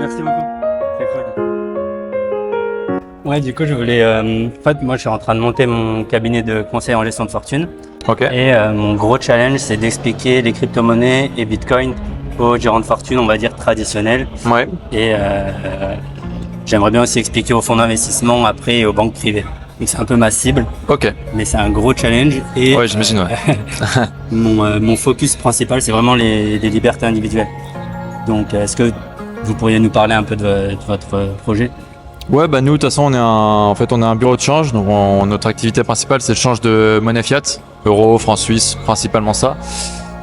merci beaucoup. C'est cool. Ouais, du coup, je voulais. En fait, moi, je suis en train de monter mon cabinet de conseil en gestion de fortune. Ok. Et mon gros challenge, c'est d'expliquer les crypto-monnaies et Bitcoin aux gérants de fortune, on va dire traditionnels. Ouais. Et j'aimerais bien aussi expliquer aux fonds d'investissement après et aux banques privées. Donc, c'est un peu ma cible, Ok. mais c'est un gros challenge. Et Ouais, j'imagine, ouais. mon focus principal, c'est vraiment les libertés individuelles. Donc, est-ce que vous pourriez nous parler un peu de votre projet? Ouais, bah nous, de toute façon, on est un bureau de change. Donc, notre activité principale, c'est le change de monnaie fiat, euro, francs suisses, principalement ça.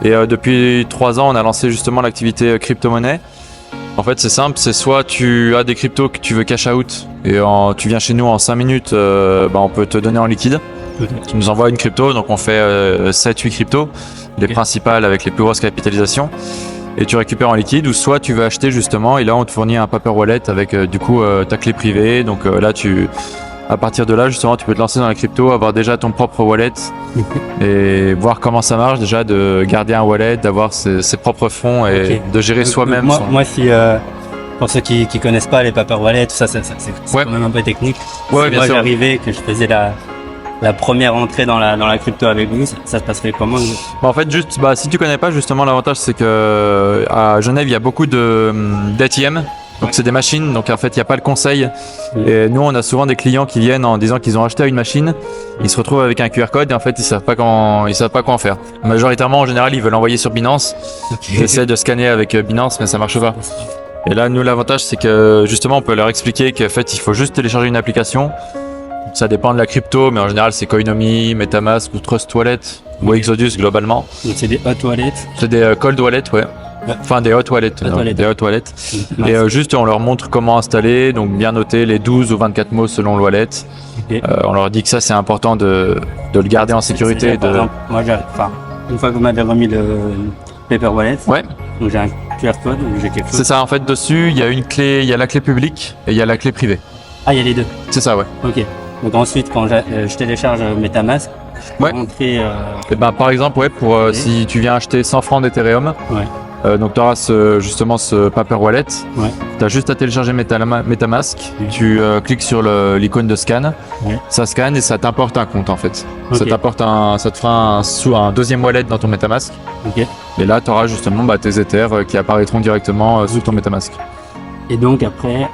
Et depuis 3 ans, on a lancé justement l'activité crypto-monnaie. En fait, c'est simple, c'est soit tu as des cryptos que tu veux cash out et tu viens chez nous en 5 minutes, on peut te donner en liquide. Tu nous envoies une crypto, donc on fait 7-8 cryptos, les principales avec les plus grosses capitalisations. Et tu récupères en liquide, ou soit tu veux acheter justement, et là on te fournit un paper wallet avec ta clé privée. Donc là à partir de là justement tu peux te lancer dans la crypto, avoir déjà ton propre wallet et voir comment ça marche, déjà de garder un wallet, d'avoir ses propres fonds et de gérer soi-même. Moi, si pour ceux qui connaissent pas les paper wallets, tout ça, c'est Ouais. quand même un peu technique. Ouais, Si bien moi sûr. j'arrivais, que je faisais la première entrée dans la crypto avec vous, ça se passerait comment? En fait, si tu connais pas, justement, l'avantage c'est que à Genève, il y a beaucoup d'ATM. Donc c'est des machines, donc en fait il n'y a pas le conseil. Et nous on a souvent des clients qui viennent en disant qu'ils ont acheté une machine, ils se retrouvent avec un QR code et en fait ils savent pas quoi en faire. Majoritairement en général ils veulent envoyer sur Binance, ils essaient de scanner avec Binance mais ça marche pas. Et là nous l'avantage c'est que justement on peut leur expliquer qu'en fait il faut juste télécharger une application. Ça dépend de la crypto, mais en général c'est Coinomi, Metamask ou Trust Wallet ou Exodus globalement. Donc c'est des hot wallets. C'est des cold wallets, ouais. Enfin des hot wallets, des hot wallets. Et juste on leur montre comment installer, donc bien noter les 12 ou 24 mots selon le wallet. Okay. On leur dit que ça c'est important de le garder en sécurité. Par exemple, moi une fois que vous m'avez remis le paper wallet, Ouais. donc j'ai un QR code, donc j'ai quelque chose. C'est ça, en fait dessus il y a une clé, il y a la clé publique et il y a la clé privée. Ah, il y a les deux. C'est ça, ouais. Ok. Donc ensuite quand je télécharge Metamask, je peux Ouais. rentrer. Et par exemple, ouais, si tu viens acheter 100 francs d'Ethereum, Ouais. donc tu auras ce paper wallet. Ouais. Tu as juste à télécharger Metamask, tu cliques sur l'icône de scan, ça scanne et ça t'importe un compte en fait. Okay. Ça te fera un deuxième wallet dans ton Metamask. Ok. Et là tu auras justement tes Ethers qui apparaîtront directement sous ton Metamask. Et donc après,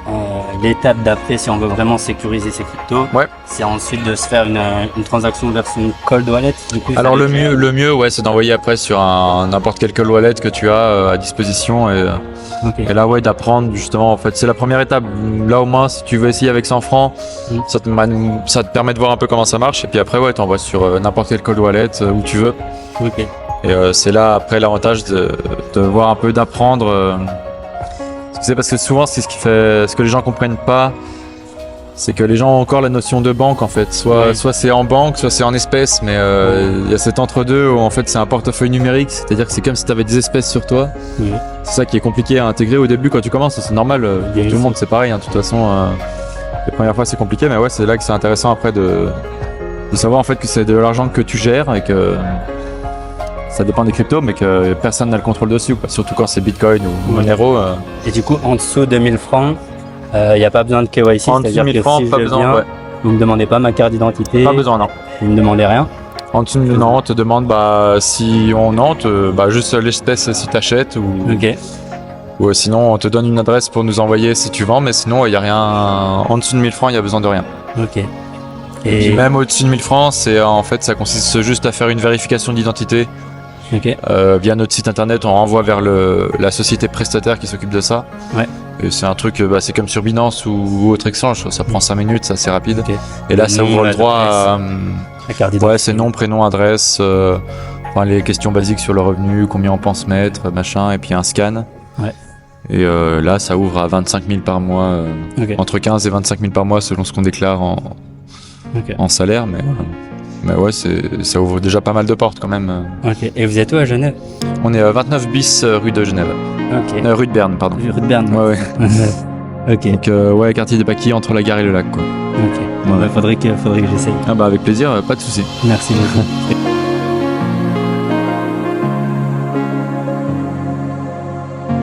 l'étape d'après, si on veut vraiment sécuriser ces cryptos, c'est ensuite de se faire une transaction version cold wallet. Du coup, alors le mieux, ouais, c'est d'envoyer après sur n'importe quel cold wallet que tu as à disposition et là ouais, d'apprendre justement. En fait, c'est la première étape. Là au moins, si tu veux essayer avec 100 francs, ça te permet de voir un peu comment ça marche. Et puis après, ouais, t'envoies sur n'importe quel cold wallet où tu veux. Ok. Et c'est là après l'avantage de voir un peu, d'apprendre. C'est parce que souvent c'est ce que les gens comprennent pas, c'est que les gens ont encore la notion de banque en fait. Soit c'est en banque, soit c'est en espèces, mais il y a cet entre-deux où en fait c'est un portefeuille numérique, c'est-à-dire que c'est comme si tu avais des espèces sur toi. C'est ça qui est compliqué à intégrer au début quand tu commences, c'est normal, tout le monde c'est pareil, hein, de toute façon les premières fois c'est compliqué, mais ouais, c'est là que c'est intéressant après de savoir en fait que c'est de l'argent que tu gères et que ça dépend des cryptos, mais que personne n'a le contrôle dessus, quoi. Surtout quand c'est Bitcoin ou Monero. Et du coup, en dessous de 1000 francs, il n'y a pas besoin de KYC, en dessous de 1000 francs, pas besoin, vous me demandez pas ma carte d'identité. Pas besoin, non. Vous me demandez rien. En dessous, non, on te demande juste l'espèce si tu achètes ou sinon on te donne une adresse pour nous envoyer si tu vends, mais sinon il n'y a rien. En dessous de 1000 francs, il n'y a besoin de rien. Ok. Et même au-dessus de 1000 francs, en fait, ça consiste juste à faire une vérification d'identité. Via notre site internet, on renvoie vers la société prestataire qui s'occupe de ça. Ouais. Et c'est un truc, c'est comme sur Binance ou autre exchange, ça prend 5 minutes, c'est assez rapide. Et là, ça ouvre le droit à c'est nom, prénom, adresse, les questions basiques sur le revenu, combien on pense mettre, machin, et puis un scan. Ouais. Et là, ça ouvre à 25 000 par mois, entre 15 et 25 000 par mois selon ce qu'on déclare en salaire, mais ouais, ça ouvre déjà pas mal de portes quand même. Ok. Et vous êtes où à Genève? On est à 29 bis rue de Genève. Ok. Rue de Berne, pardon. Rue de Berne. Ouais. Ok. Donc quartier des Paquis entre la gare et le lac, quoi. Ok. Bon, faudrait que j'essaye. Ah bah avec plaisir, pas de souci. Merci beaucoup.